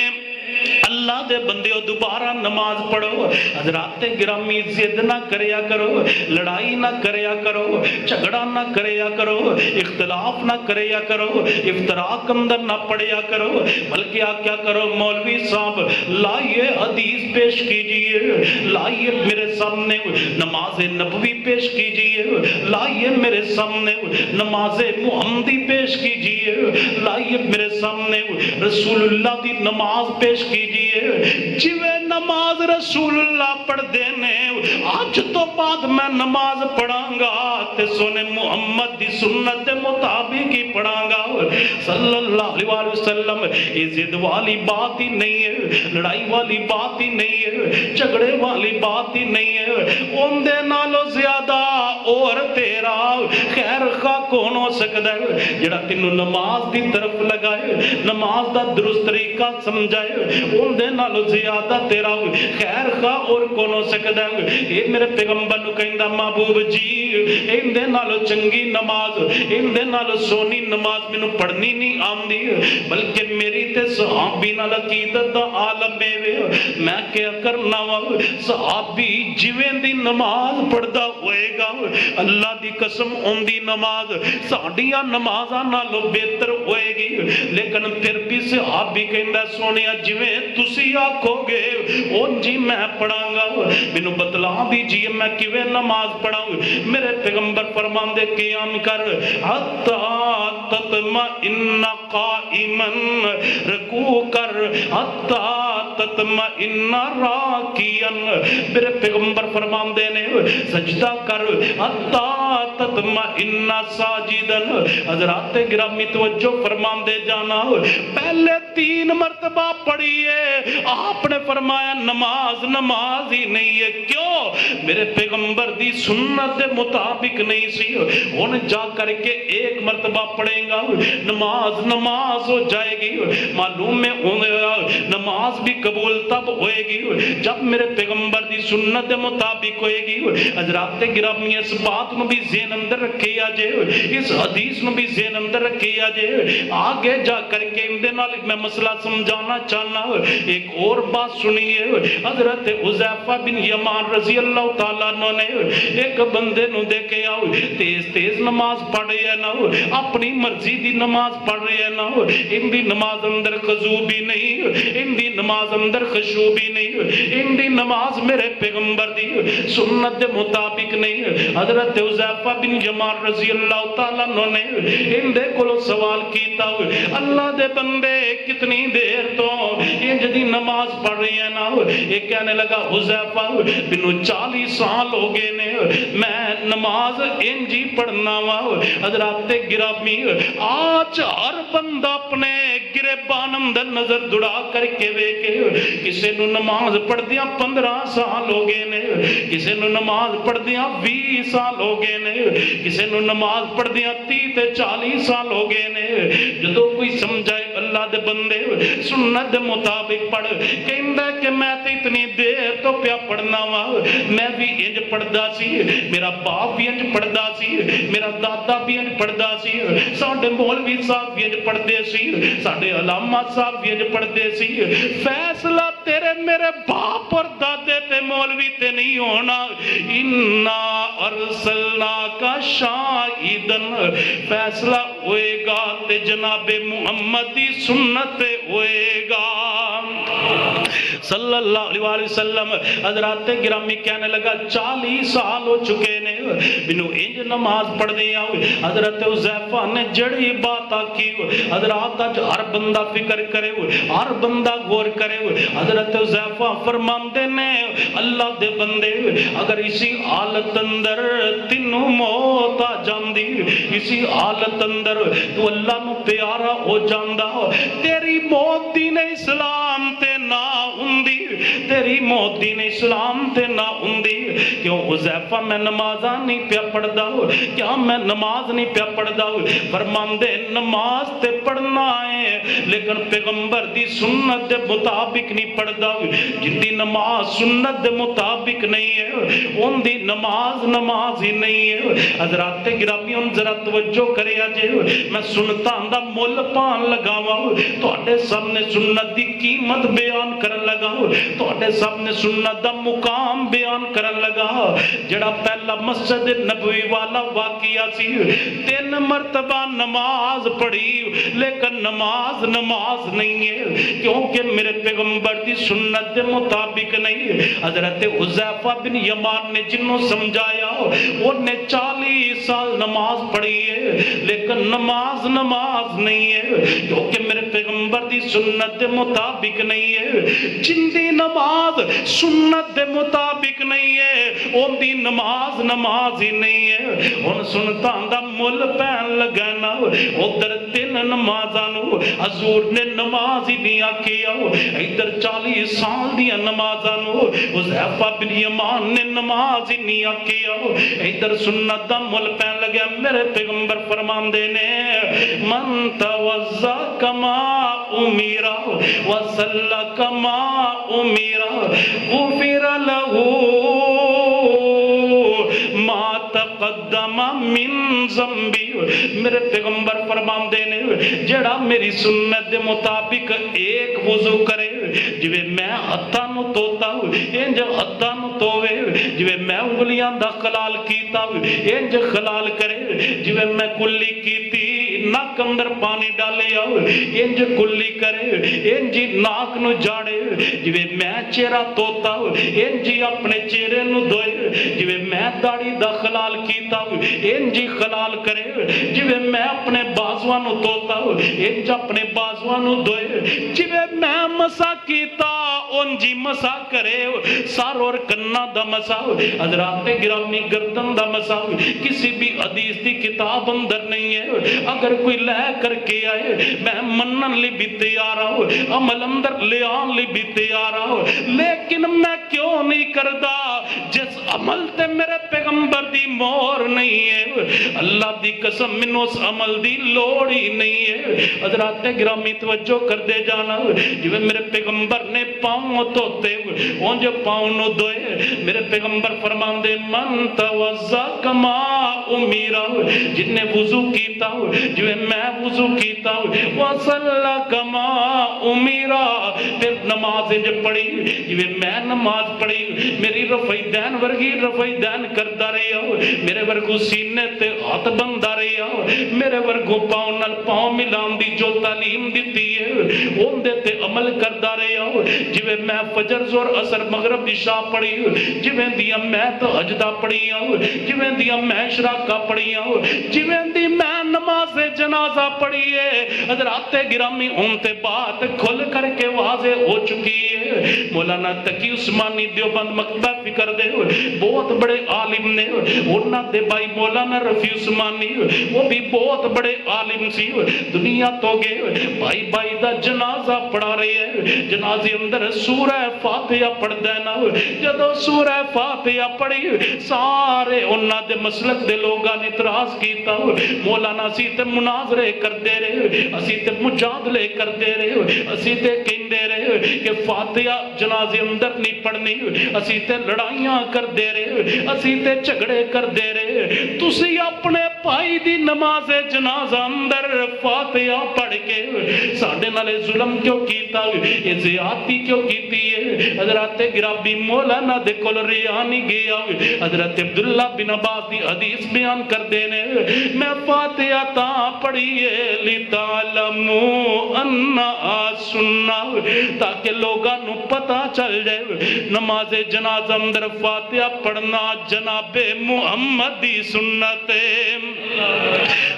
اللہ دے بندے دوبارہ نماز پڑھو حضرات گرامی ضد نہ کریا کرو لڑائی نہ کریا کرو جھگڑا نہ کریا کرو اختلاف نہ کریا کرو افتراق اندر نہ پڑیا کرو بلکہ کیا کرو مولوی صاحب لائیے حدیث پیش کیجئے لائیے میرے سامنے نماز نبوی پیش کیجئے لائیے میرے سامنے نماز محمدی پیش کیجئے لائیے میرے سامنے رسول اللہ دی نماز پیش کیجئے جویں نماز رسول اللہ پڑھ دینے آج تو بعد میں نماز پڑھاں گا تے سونے محمد دی سنت دے مطابق ہی پڑھاں گا صلی اللہ علیہ وسلم یہ ضد والی بات ہی نہیں ہے لڑائی والی بات ہی نہیں ہے جھگڑے والی بات ہی نہیں ہے ان دے نالو زیادہ اور تیرا خیر خواہ کون ہو سکتا ہے جڑا تینوں نماز دی طرف لگائے نماز دا درست طریقہ سمجھائے ان دے نالو زیادہ تیرا خیر خواہ اور کون ہو سکتا ہے اے میرے پیغمبر نو کہندا محبوب جی ان دے نالو چنگی نماز ان دے نالو سونی نماز مینوں پڑھنی نہیں آندی بلکہ میری تے صحابی نال عقیدت دا عالم میں کیا کرنا وا صحابی جویں دی نماز پڑھدا ہوئے گا اللہ دی قسم اون دی نماز ساڈیاں نمازاں نالوں بہتر ہوئے گی لیکن پھر بھی صحابی کہندا سونیا جویں تسی آکھو گے اون جی میں پڑھاں گا مینوں بتلا دیجیے میں کیویں نماز پڑھاں میرے پیغمبر فرماندے قیام کر حتی تطمئن قائما رکوع کر حتی تطمئن راکیا میرے پیغمبر فرماندے نے سجدہ کر حتی تطمئن ساجدا حضرات گرامی توجہ فرماندے جانا پہلے 3 مرتبہ پڑھیے آپ نے فرمایا نماز نماز ہی نہیں ہے کیوں میرے پیغمبر دی سنت دے مطابق نہیں سی ان جا کر کے ایک مرتبہ پڑھیں گا نماز نماز ہو جائے گی معلوم ہے نماز بھی قبول تب ہوئے گی جب میرے پیغمبر دی سنت دے مطابق ہوئے گی حضرات گرامی اس بات نو بھی ذہن اندر رکھے آجے اس حدیث نو بھی ذہن اندر رکھے آجے آگے جا کر کے اندے نال میں مسئلہ سمجھانا چاہنا ایک اور بات سنیے حضرت حذیفہ بن یمان رضی اللہ تعالیٰ عنہ نے ایک بندے نو دیکھے آؤ تیز تیز نماز پڑھ رہی ہے نا اپنی مرضی دی نماز پڑھ رہی ہے نا ان دی نماز اندر خضوع بھی نہیں ان دی نماز اندر خشوع بھی نہیں ان دی نماز میرے پیغمبر دی سنت دے مطابق نہیں حضرت حذیفہ بن یمان رضی اللہ تعالیٰ عنہ نے ان دے کولو سوال کیتا اللہ دے بندے کتنی دیر تو انج دی نماز پڑھ رہی ہے نا یہ کہنے لگا حذیفہ بنو 40 سال ہو گئے نے میں نماز انجی پڑھنا وا حضرات گرامی آج ہر بندہ اپنے گریبان اندر نظر دڑا کر کے ویکھے کسے نو نماز پڑھ دیا 15 سال ہو گئے نے کسے نو نماز پڑھ دیا 20 سال ہو گئے نے کسے نو نماز پڑھ دیا 30 تے 40 سال ہو گئے نے جدو کوئی سمجھائے اللہ دے بندے سنت دے مطابق پڑھ کہندا کہ میں تے اتنی دیر تو پیا پڑھنا وا میں بھی انج پڑھدا سی میرا باپ بھی انج پڑھدا سی میرا دادا بھی انج پڑھدا سی ساڈے مولوی صاحب بھی انج پڑھدے سی ساڈے علامہ صاحب بھی انج پڑھدے سی فیصلہ تیرے میرے باپ اور دادے تے مولوی تے نہیں ہونا انا ارسلناک شاہدن فیصلہ ہوئے گا تے جناب محمد دی سنت تے ہوئے گا صلی اللہ علیہ وسلم حضرات گرامی کہنے لگا 40 سال ہو چکے نے بنو انج نماز پڑھ دیا حضرت حذیفہ نے جڑی بات آکی حضرات آج ہر بندہ فکر کرے ہر بندہ غور کرے حضرت حذیفہ فرماندے نے اللہ دے بندے اگر اسی حالت اندر تینوں موت آ جاندی اسی حالت اندر تو اللہ نو پیارا ہو جاندا تیری موت دین اسلام تے نہ ہوندی تیری موت دین اسلام تے نہ ہوندی کیوں حذیفہ میں نمازاں نہیں پیا پڑھدا کیا میں نماز نہیں پیا پڑھدا فرماندے نماز تے پڑھنا ہے لیکن پیغمبر دی سنت دے مطابق نہیں پڑھدا جن دی نماز سنت دے مطابق نہیں ہے ان دی نماز نماز ہی نہیں ہے حضرات گرامی ان ذرا توجہ کرے جے میں سنتاں دا مول پان لگاواں تواڈے سامنے سنت دی قیمت بیان کرن لگا تواڈے سامنے سنت دا مقام بیان کرن لگا جڑا پہلا مسجد نبوی والا واقعہ سی 3 مرتبہ نماز پڑھی لیکن نماز نماز نہیں ہے کیونکہ میرے پیغمبر دی سنت دے مطابق نہیں حضرت حذیفہ بن یمان نے جنوں سمجھایا انہوں نے 40 سال نماز پڑھی ہے لیکن نماز نماز نہیں ہے کیونکہ میرے پیغمبر دی سنت دے مطابق نہیں ہے جن دی نماز سنت دے مطابق نہیں ہے ان دی نماز نماز ہی نہیں ہے ان سنتاں دا مل پہن لگانا ادھر 3 نمازانو حضور نے نماز ہی نہیں آکیا ادھر 40 سال دیا نمازانو حذیفہ بن یمان نے نماز ہی نہیں آکیا ادھر سنت دا مل پہن لگا میرے پیغمبر فرماندے نے من توضا کما امیرا وصلا کما امیرا غفر له ما تقدم من ذنبی میرے پیغمبر فرماندے نے جڑا میری سنت دے مطابق ایک وضو کرے جویں میں ہتھاں نو توتا انج ہتھاں نو تووے جویں میں انگلیاں دا خلال کیتا انج خلال کرے جویں میں کلی کیتی ناک اندر پانی ڈالے آؤ انج کلی کرے انجی ناک نو جاڑے جویں میں چہرہ توتا انجی اپنے چہرے نو دھوئے جویں میں داڑھی دا خلال کیتا انجی خلال کرے جویں میں اپنے بازواں نو توتا انج اپنے بازواں نو دھوئے جویں میں مسا کیتا انجی مسا کرے سر اور کنا دا مسا حضرات گرامی گردن دا مسا کسی بھی حدیث دی کتاب اندر نہیں ہے اگر کوئی لے کر کے آئے میں منن لی بھی تیار ہوں عمل اندر لے آن لی بھی تیار ہوں لیکن میں کیوں نہیں کردہ جس عمل تے میرے پیغمبر دی مور نہیں ہے، اللہ دی قسم منو اس عمل دی لوڑ ہی نہیں ہے۔ حضرات گرامی توجہ کر دے جانا، جو میرے پیغمبر نے پاؤں دھوتے اون جو پاؤں نو دھوئے، میرے پیغمبر فرمان دے من توضا کما امیرا، جن نے وضو کیتا جو میں وضو کیتا وصلا کما امیرا، پھر نماز جب پڑھی جو میں نماز پڑھی، میری رفعی دین ورگی رفعی دین کرتا رہی ہو، میرے ورگو سینے تے ہاتھ بندہ رہی ہو، میرے ورگو پاؤں نال پاؤں ملان دی جو تعلیم دیتی ہے اون دے تے عمل کرتا رہی ہو، جو میں فجر زور اثر مغرب عشاء پڑھی، جو دیا میں تہجدہ پڑھی ہوں، جو دیا میں اشراقہ پڑھی ہوں، جو دی میں نماز جنازہ پڑھی ہے۔ حضرات گرامی ان تے بات کھل کر کے واضح ہو چکی ہے۔ مولانا تقی عثمانی دیوبند مکتبہ فکر دے بہت بڑے عالم نے، انہاں دے بھائی مولانا رفیع عثمانی وہ بھی بہت بڑے عالم سی، دنیا تو گئے بھائی بھائی دا جنازہ پڑھا رہے ہیں، جنازے اندر سورہ فاتحہ پڑھ دینا، جدو سورہ فاتحہ پڑھی سارے انہاں دے مسلک دے لوگاں نے اعتراض کیتا، مولانا اسی تے مناظرے کرتے رہے، اسی تے مجادلے کرتے رہے، اسی تے کہندے رہے کہ فاتحہ جنازے اندر نہیں پڑھنی، اسی تے لڑائیاں کر دے رہے، اسی تے جھگڑے کر دے رہے، تسی اپنے پائی دی نماز جنازہ اندر فاتحہ پڑھ کے ساڑھے نالے ظلم کیوں کیتا، یہ زیادتی کیوں کیتی ہے؟ حضرات گرابی مولانا دے کول ریانی گیا، حضرت عبداللہ بن عباس دی حدیث بیان کر دینے، میں فاتحہ تا پڑھیے لِتَعْلَمُوا أَنَّا سُنَّا، تاکہ لوگاں نو پتہ چل جائے نماز جنازہ اندر فاتحہ پڑھنا جناب محمد دی سنت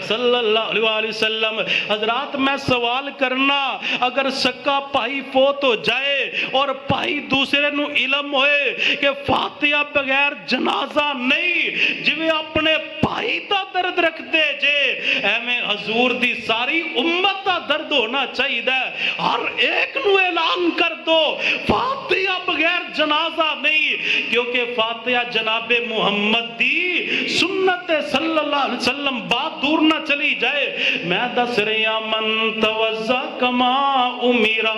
صلی اللہ علیہ وسلم۔ حضرات میں سوال کرنا، اگر سکا پائی فوت ہو جائے اور پائی دوسرے نو علم ہوئے کہ فاتحہ بغیر جنازہ نہیں، جو اپنے پائی دا درد رکھ دے جے، ایمیں حضور دی ساری امت دا درد ہونا چاہیے دا، ہر ایک نو اعلان کر دو فاتحہ بغیر جنازہ نہیں، کیونکہ فاتحہ جناب محمد دی سنت صلی اللہ علیہ وسلم، بات دور نہ چلی جائے۔ میں دس رہا من توضا کما امیرا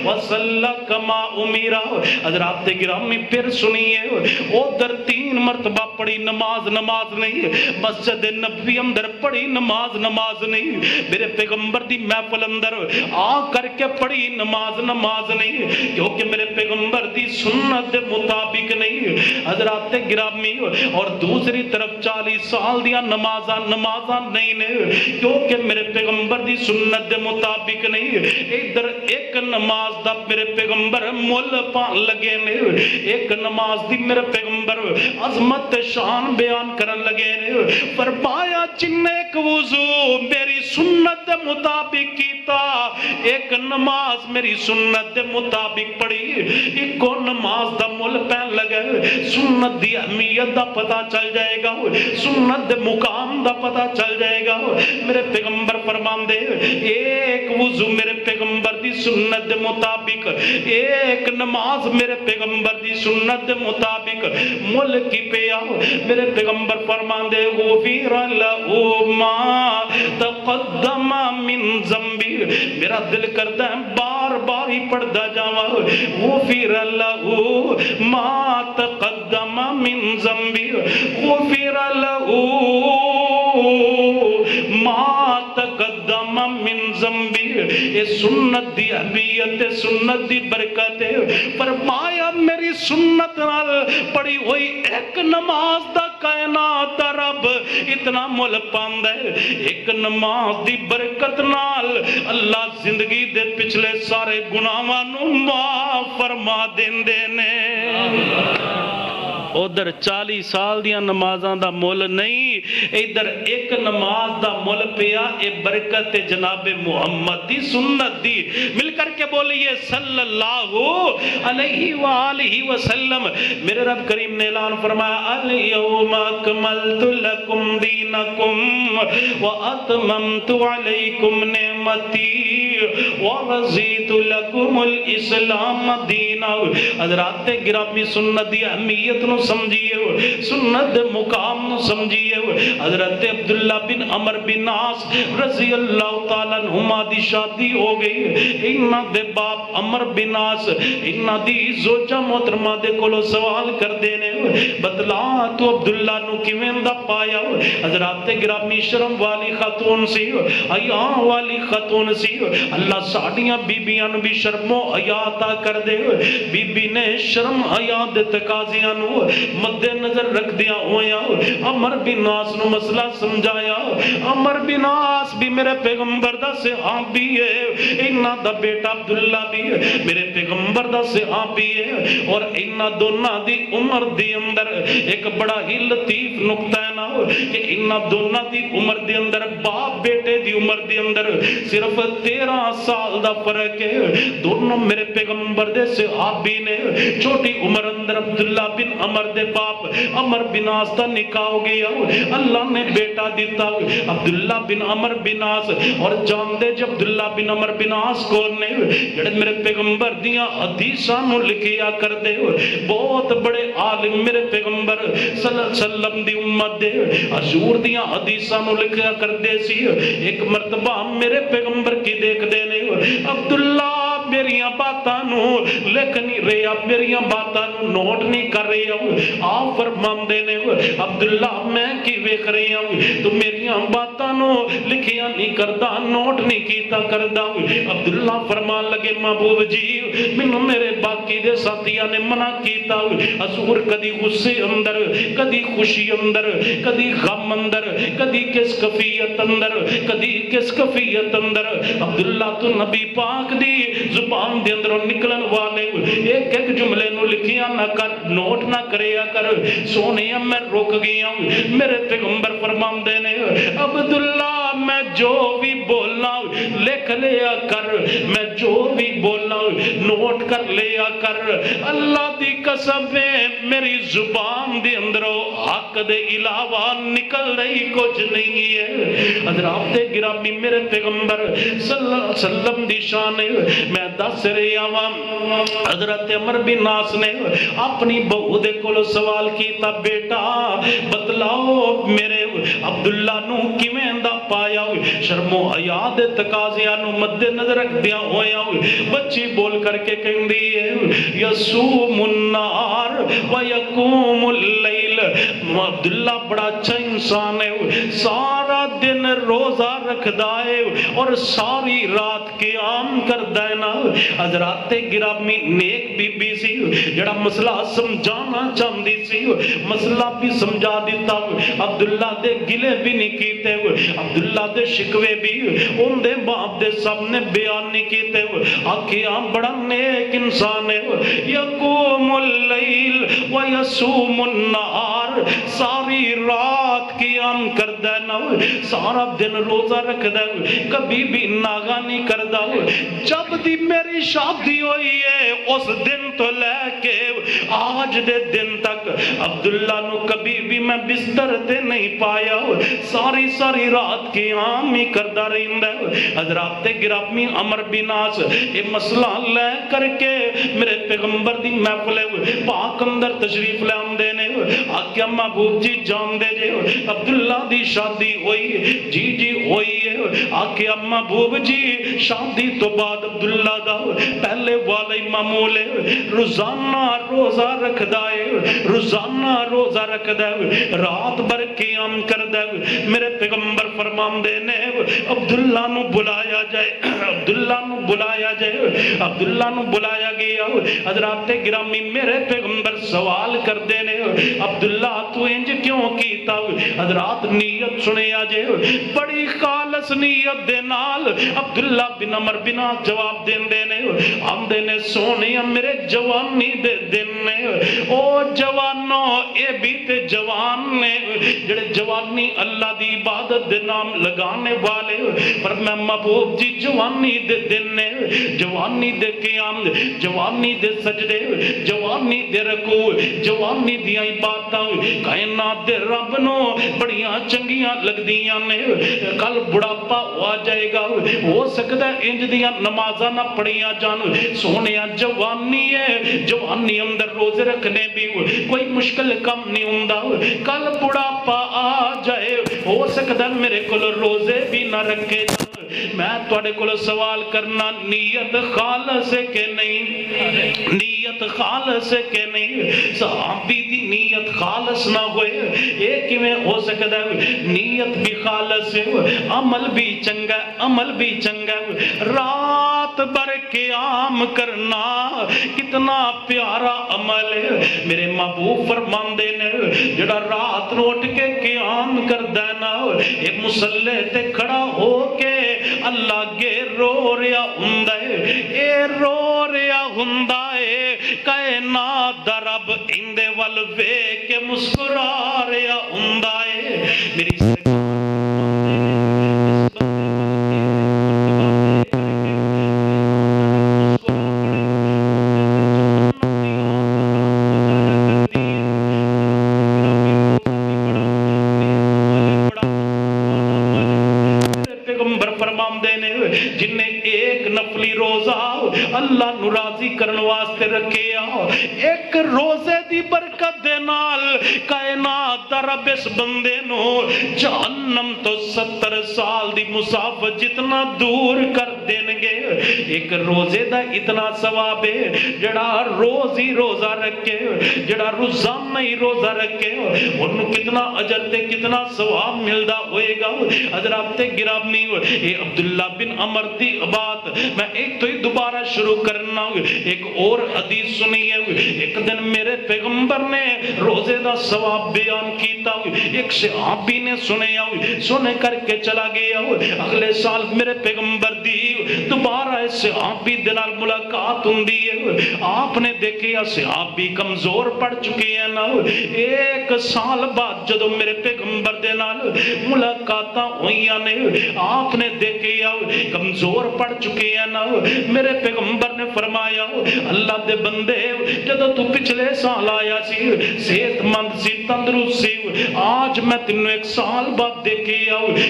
وصلا کما امیرا۔ حضرات گرامی پھر سنیے، او در 3 مرتبہ پڑھی نماز نماز نہیں، مسجد نبوی اندر پڑھی نماز نماز نہیں، میرے پیغمبر دی محفل اندر آ کر کے پڑھی نماز نماز نہیں، کیونکہ میرے پیغمبر دی سنت دے مطابق نہیں۔ حضرات گرامی اور دوسری طرف 40 سال دیا نمازاں نہیں نے، کیونکہ میرے پیغمبر دی سنت دے مطابق نہیں۔ ادھر ایک نماز دا میرے پیغمبر مول پان لگے نے، ایک نماز دی میرے پیغمبر عظمت شان بیان کرن لگے نے، فرمایا جن ایک وضو میری سنت دے مطابق کیتا، ایک نماز میری سنت دے مطابق پڑھی، ایک کو نماز دا مول پین لگے، سنت دی اہمیت دا پتہ چل جائے گا، سنت دے مقام دا پتہ چل جائے گا۔ میرے پیغمبر فرمان دے ایک وضو میرے پیغمبر دی سنت دے مطابق، ایک نماز میرے پیغمبر دی سنت دے مطابق مول کی پیا، میرے پیغمبر فرمان دے غفر لہ ما تقدم من ذنبی، میرا دل کرتا ہے بار بار ہی پڑھتا جاواں، غفر لہ ما تقدم من ذنبی، غفر لہ ما تقدم من ذنبی۔ یہ سنت دی اہمیت، سنت دی برکت ہے۔ فرمایا میری سنت نال پڑھی ہوئی ایک نماز دا کائنات دا رب اتنا مول پاندا ہے، ایک نماز دی برکت نال اللہ زندگی دے پچھلے سارے گناہاں نو معاف فرما دیندے نے۔ ادھر 40 سال دیاں نمازاں دا مول نہیں، ادھر ایک نماز دا مول پیا، اے برکت جناب محمد دی سنت دی۔ مل کر کے بولیے صلی اللہ علیہ وآلہ وسلم۔ میرے رب کریم نے اعلان فرمایا الیوم اکملت لکم دینکم واتممت علیکم نعمتی ورضیت لکم الاسلام دینا۔ حضرات گرامی سنت دی اہمیت نو سمجھیے، سنت دے مقام نو سمجھیے حضرت عبداللہ بن عمر بن عاص رضی اللہ تعالیٰ عنہما دی شادی ہو گئی انہاں دے باپ عمر بن عاص انہاں دی زوجہ محترمہ دے کولو سوال کر دینے بتلا تو عبداللہ نو کیویں دا پایا حضرات گرامی شرم والی خاتون سی حیا والی خاتون سی اللہ ساڈیاں بیبیاں نو بھی شرم و حیا عطا کر دے بی بی نے شرم حیا دے تقاضیاں نو مد نظر رکھ دیا ہویا عمر بن عاص نو مسئلہ سمجھایا عمر بن عاص بھی میرے پیغمبر دا صحابی ہے انہاں دا بیٹا عبداللہ بھی میرے پیغمبر دا صحابی ہے اور انہاں دونوں دی عمر دی اندر ایک بڑا ہی لطیف نقطہ ہے نا کہ انہاں دونوں دی عمر دی اندر باپ بیٹے دی عمر دی اندر صرف 13 سال دا فرق ہے دونوں میرے پیغمبر دے صحابی نے چھوٹی عمر اندر عبداللہ بن عمر دے باپ عمر بن عاص دا نکاح ہو گیا اللہ نے بیٹا دیتا عبداللہ بن عمر بن عاص اور جان دے جب عبداللہ بن عمر بن عاص کون نے جڑے میرے پیغمبر دیاں حدیثاں نو لکھیا کر دے بہت بڑے عالم میرے پیغمبر صلی اللہ علیہ وسلم دی امت دے حضور دیاں حدیثاں نو لکھیا کر دے سی ایک مرتبہ میرے پیغمبر کی دیکھ دے نے عبداللہ میریاں باتاں نو لکھ نہیں رہا میریاں باتاں نو نوٹ نہیں کر رہا آپ فرمان دینے عبداللہ میں کی ویکھ رہا تو میریاں باتاں نو لکھیا نہیں کردا نوٹ نہیں کیتا کردا عبداللہ فرمان لگے محبوب جی مینوں میرے باقی دے ساتھیاں نے منع کیتا حضور کدی غصے اندر کدی خوشی اندر کدی غم اندر کدی کس کفیت اندر کدی کس کفیت اندر عبداللہ تو نبی پاک دی زبان دے اندروں نکلن والے ایک ایک جملے نو لکھیا نہ کر نوٹ نہ کریا کر سونیا میں رک گیا میرے پیغمبر فرمان دینے عبداللہ میں جو بھی بولنا لکھ لیا کر میں جو بھی بولنا نوٹ کر لیا کر اللہ دی قسم میری زبان دے اندروں حق دے علاوہ نکل رہی کچھ نہیں ہے حضرات گرامی میرے پیغمبر صلی اللہ علیہ وسلم دی شان میں دس رہا ہوں حضرت عمر بن عاص نے اپنی بہو دے کولو سوال کیتا بیٹا بتلاؤ میرے عبداللہ نو کیویں دا پایا شرم و حیا دے تقاضیاں نو مد نظر رکھ دیا ہویا بچی بول کر کے کہندی ہے یصوم النہار و یقوم اللیل عبداللہ بڑا اچھا انسان ہے سارا دن روزہ رکھدا ہے اور ساری رات قیام کردا ہے نا حضرات گرامی نیک بی بی سی جڑا مسئلہ سمجھانا چاہندی سی مسئلہ بھی سمجھا دیتا عبداللہ دے گلے بھی نہیں کیتے عبداللہ دے شکوے بھی ان دے باپ دے سامنے بیان نہیں کیتے آکھیاں بڑا نیک انسان ہے یقوم اللیل و یصوم النہار ساری رات قیام کردا ہے نا سارا دن روزہ رکھدا ہے کبھی بھی ناغا نہیں کردا جب دی میری شادی ہوئی ہے اس دن تو لے کے آج دے دن تک عبداللہ نو کبھی بھی میں بستر تے نہیں پایا ساری ساری رات قیام ہی کردا رہندا حضرات گرامی عمر بن عاص یہ مسئلہ لے کر کے میرے پیغمبر دی محفل پاک اندر تشریف لے آندے نے آکھیا محبوب جی جان دے جے عبداللہ دی شادی ہوئی جی ہوئی ہے آکھیا محبوب جی شادی تو بعد عبداللہ دا پہلے والا معمول ہے روزانہ روزہ رکھدا ہے روزانہ روزہ رکھدا ہے رات بھر قیام کردا ہے میرے پیغمبر فرمان دے نے عبداللہ نو بلایا جائے عبداللہ نو بلایا جائے عبداللہ نو بلایا گیا حضرات گرامی میرے پیغمبر سوال کر دے نے عبداللہ تو انج کیوں کیتا حضرات نیت سنیا جائے بڑی خالص نیت دے نال عبداللہ بن عمر بن عاص جواب دین دے نے ہم دے نے سونیا میرے جوانی دے دن نے او جوانوں اے بھی تے جوان نے جڑے جوانی اللہ دی عبادت دے نام لگانے والے پر میں محبوب جی جوانی دے دن نے جوانی دے قیام جوانی دے سجدے جوانی دے رکوع جوانی دی عبادت کائنات دے رب رب نو بڑیاں چنگیاں لگدیاں نے کل بڑھاپا آ جائے گا ہو سکتا ہے انج دیاں نمازاں نہ پڑھیاں جان سونیا جوانی ہے جوانی اندر روزے رکھنے بھی کوئی مشکل کم نہیں ہوندا کل بڑھاپا آ جائے ہو سکتا ہے میرے کو روزے بھی نہ رکھے میں تواڈے کول سوال کرنا نیت خالص ہے کہ نہیں نیت خالص ہے کہ نہیں صحابی دی نیت خالص نہ ہوئے یہ کیویں ہو سکتا ہے نیت بھی خالص ہے عمل بھی چنگا عمل بھی چنگا رات بھر قیام کرنا کتنا پیارا عمل ہے میرے محبوب فرماندے نے جڑا رات نو اٹھ کے قیام کردا ہے نا ایک مصلی تے کھڑا ہو کے اللہ کے رو رہا ہوندا ہے اے رو رہا ہوندا ہے کائنات دا رب اندے ول ویکھ کے مسکرا رہا ہوندا ہے میری جن نے ایک نفلی روزہ اللہ نو راضی کرن واسطے رکھے ایک روزے دی برکت دے نال کائنات دا رب اس بندے نو جہنم تو 70 سال دی مسافت جتنا دور کر دین گے ایک روزے دا اتنا ثواب ہے جڑا روز ہی روزہ رکھے جڑا روزانہ ہی روزہ رکھے انہوں کتنا اجر تے کتنا ثواب ملدا ہوئے گا حضرات گرامی اے عبداللہ بن عمر دی بات میں ایک تو ہی دوبارہ شروع کرنا ایک اور حدیث سنی ہے ایک دن میرے پیغمبر نے روزے دا ثواب بیان کیتا ایک صحابی نے سنے کر کے چلا گیا اگلے سال میرے پیغمبر دی دوبارہ اس صحابی دے نال ملاقات ہوندی ہے آپ نے دیکھیا صحابی کمزور پڑ چکے ہیں نا ایک سال بعد جدو میرے پیغمبر دے نال ملاقاتاں ہوئیاں نے آپ نے دیکھیا کمزور پڑ چکے ہیں نا میرے پیغمبر نے فرمایا اللہ دے بندے جدو تو پچھلے سال آیا سی صحت مند سی تندرست سی آج میں تینوں ایک سال بعد دیکھے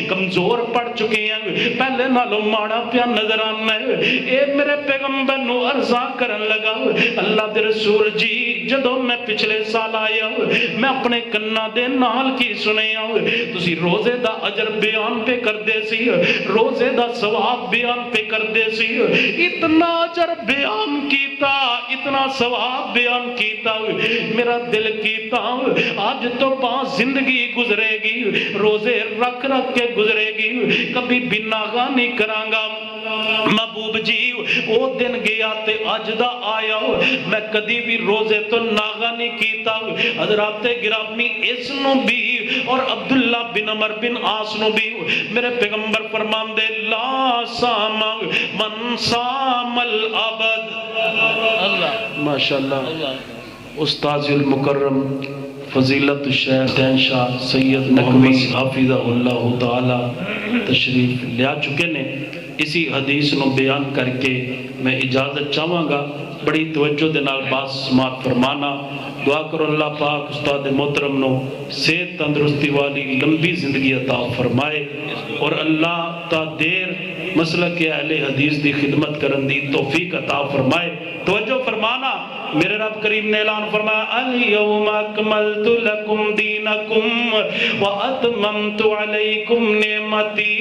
کمزور پڑ چکے ہیں پہلے نالوں ماڑا پیا نظر آنا ہے اے میرے پیغمبر نو عرضا کرن لگا اللہ دے رسول جی جدو میں پچھلے سال آیا میں اپنے کنا دے نال کی سنے تسی روزے دا اجر بیان پہ کر دے سی روزے دا ثواب بیان پہ کر دے سی اتنا اجر بیان کیتا اتنا ثواب بیان کیتا میرا دل کیتا آج تو پاس زندگی گزرے گی روزے رکھ رکھ کے گزرے گی کبھی بھی ناغا نہیں کرانگا محبوب جی وہ دن گیا تے آج دا آیا میں کدی بھی روزے تو ناغا نہیں کیتا حضرات گرامی اس نو بھی اور عبداللہ بن عمر بن عاص نو بھی میرے پیغمبر فرمان دے لا سام من سام العبد ماشاءاللہ استاذ المکرم فضیلت الشیخ دین شاہ سید نقوی حافظہ اللہ تعالی تشریف لیا چکے نے اسی حدیث نو بیان کر کے میں اجازت چاہوں گا بڑی توجہ دے نال بات سماعت فرمانا دعا کرو اللہ پاک استاد محترم نو صحت تندرستی والی لمبی زندگی عطا فرمائے اور اللہ تا دیر مسلک اہل حدیث دی خدمت کرن دی توفیق عطا فرمائے توجہ فرمانا میرے رب کریم نے اعلان فرمایا الیوم اکملت لکم دینکم واتممت علیکم نعمتی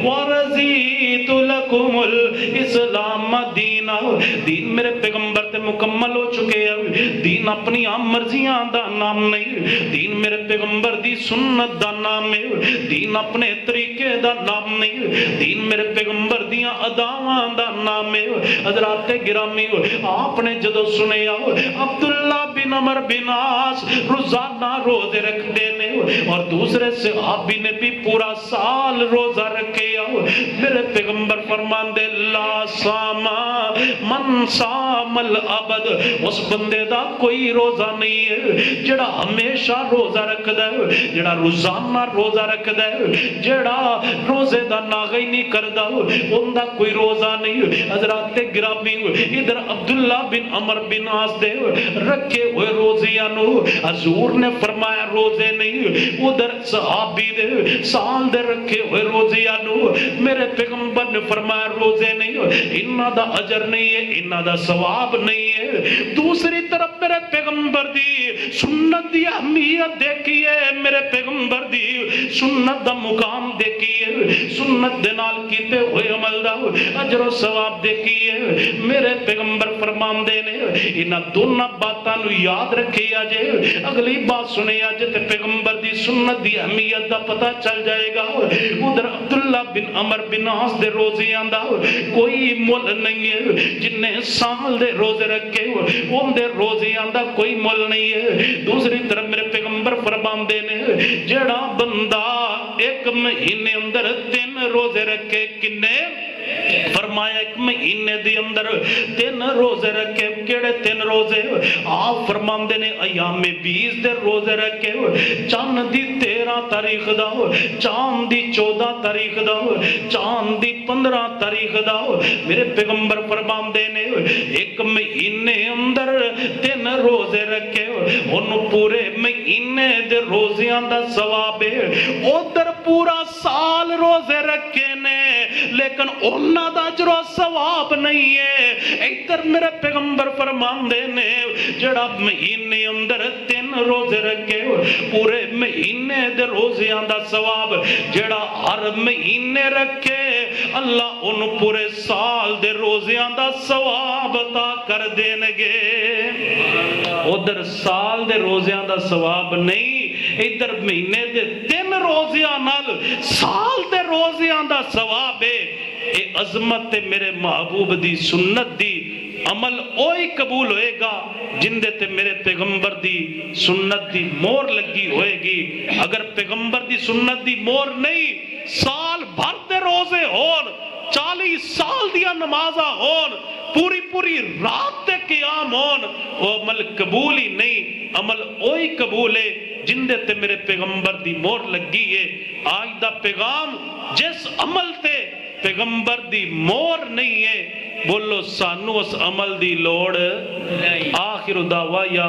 ورضیت لکم الاسلام دینا دین میرے پیغمبر تے مکمل ہو چکے ہیں دین اپنی مرضیاں دا نام نہیں دین میرے پیغمبر دی سنت دا نام ہے دین اپنے طریقے دا نام نہیں دین میرے پیغمبر دیاں اداواں دا نام ہے حضرات گرامی آپ نے جدو سنے عبداللہ بن عمر بن عاص روزانہ روزے رکھ دینے اور دوسرے صحابی نے بھی پورا سال روزہ رکھے میرے پیغمبر فرمان دے لا ساما من سام العبد اس بندے دا کوئی روزہ نہیں ہے جڑا ہمیشہ روزہ رکھ دے جڑا روزانہ روزہ رکھ دے جڑا روزے دا ناغی نہیں کردہ ان دا کوئی روزہ نہیں حضرات گرامی ادھر عبداللہ بن عمر بن عاص دے رکھے ہوئے روزیاں نو حضور نے فرمایا روزے نہیں، ادھر صحابی دے سال دے رکھے ہوئے روزیاں نو میرے پیغمبر نے فرمایا روزے نہیں، انہاں دا اجر نہیں ہے، انہاں دا ثواب نہیں ہے۔ دوسری طرف میرے پیغمبر دی سنت دی اہمیت دیکھیے، میرے پیغمبر دی سنت دا مقام دیکھیے، سنت دے نال کیتے ہوئے عمل دا اجر و ثواب دیکھیے۔ میرے پیغمبر فرماندے نے انہاں دونوں باتاں نو یاد رکھے جے، اگلی بات سنے جے تے پیغمبر دی سنت دی اہمیت دا پتہ چل جائے گا۔ ادھر عبداللہ بن عمر بن عاص دے روزیاں دا کوئی مول نہیں ہے، جن نے سال دے روزے رکھے ان دے روزیاں دا کوئی مول نہیں ہے۔ دوسری طرف میرے پیغمبر فرماندے نے جڑا بندہ ایک مہینے اندر 3 روزے رکھے، کنے فرمایا ایک مہینے دی اندر 3 روزے رکھے، کیڑے 3 روزے؟ آپ فرماندے نے ایام 20 دے روزے رکھے، چاند دی 13 تاریخ دا، چاند دی 14 تاریخ دا، چاند دی 15 تاریخ دا۔ میرے پیغمبر فرماندے نے ایک مہینے اندر 3 روزے رکھے، انہوں پورے مہینے دے روزیاں دا ثواب ہے۔ ادھر پورا سال روزے رکھے نے لیکن انہاں دا اجر و ثواب نہیں ہے۔ ادھر میرے پیغمبر فرماندے نے جڑا مہینے اندر 3 روزے رکھے پورے مہینے دے روزیاں دا ثواب، جڑا ہر مہینے رکھے اللہ انہوں پورے سال دے روزیاں دا ثواب عطا کر دینگے۔ ادھر سال دے روزیاں دا ثواب نہیں، ادھر مہینے دے 3 روزیاں نال سال دے روزیاں دا ثواب ہے۔ اے عظمت میرے محبوب دی سنت دی عمل اوہی قبول ہوئے گا جن دے تے میرے پیغمبر دی سنت دی مور لگی ہوئے گی۔ اگر پیغمبر دی سنت دی مور نہیں، سال بھر دے روزے ہون، 40 سال دیا نمازہ ہون، پوری رات دے قیام ہون، وہ عمل قبول ہی نہیں۔ عمل اوہی قبول ہے جن دے تے میرے پیغمبر دی مور لگی ہے۔ آج دا پیغام جس عمل تے پیغمبر دی مور نہیں ہے، بولو سانو اس عمل دی لوڑ۔ آخر دعوایا